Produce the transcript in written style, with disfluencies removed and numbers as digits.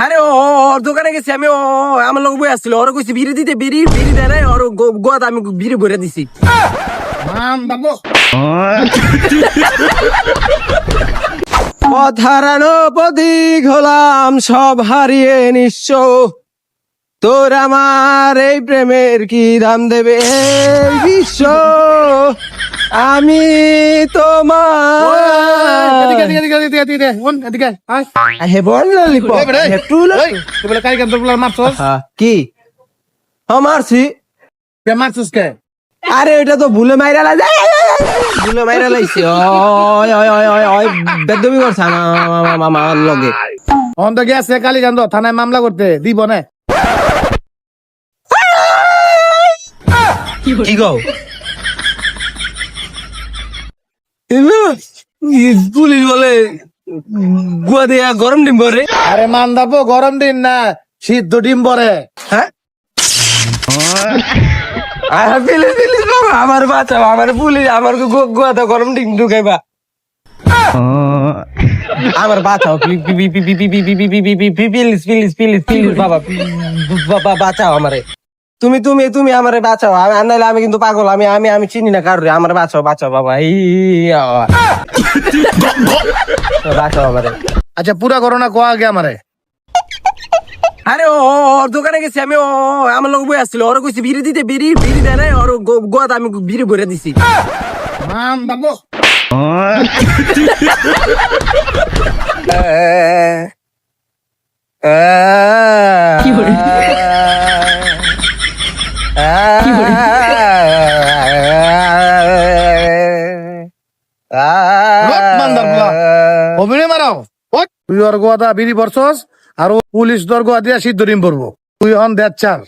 আরে ও ওর দোকানে গেছি আমি, ও আমার লোক বই আসছিল, ওরা কইছি বিড়ি দিতে, বিড়ি বিড়ি দেয় নাই, ওর গোয়াতে আমি বিড়ি ভরে দিছি। পথ হারানো পথিক হলাম, সব হারিয়ে নিঃস্ব, তোর আমার এই প্রেমের কি দাম দেবে এই বিশ্ব, আমি তোমার হে বল ললিপপ, হে টু কি মারছি। আরে এটা তো ভুলে মাইরা লাগে, ভুলে মাইরা লাইছে, ওই বেদবি করছে আমার লগে। অন্ত গেছে কালীগঞ্জ থানায় মামলা করতে দিব না। কি গো পুলিশ বলে গুয়া দিয়া গরম ডিম ভরে। আরে মান দাবো গরম দিন না, সিদ্ধ ডিম পরে। হ্যাঁ প্লিজ প্লিজ বাবা আমার বাঁচাও, আমার পুলিশ আমার গুয়াতে গরম ডিম ঢুকাইবা, আমার বাঁচাও প্লিজ প্লিজ প্লিজ প্লিজ বাবা, বাবা বাঁচাও আমারে, তুমি তুমি তুমি আমারে বাঁচাও, আমি নাইলে আমি কিন্তু পাগল, আমি আমি আমি চিনি না কারোর, আমারে বাঁচাও বাঁচাও বাবা, এই বাঁচাও আমারে। আচ্ছা পুরা করোনা কোয়া আগে আমারে। আরে ও ওর দোকানে গেছি আমি, ও আমার লোক বই আসছিল, ওরা কইছি বিড়ি দিতে, বিড়ি বিড়ি দেয় নাই, ওর গোয়াতে আমি বিড়ি ভরে দিছি। মান দাবো অভিনয় মারাও। তুই ওর গোয়াদা বিড়ি পরছস আর ও পুলিশ তোর গোয়া দিয়া সিদ্ধ ডিম পরবো, তুই হন দেড় চার।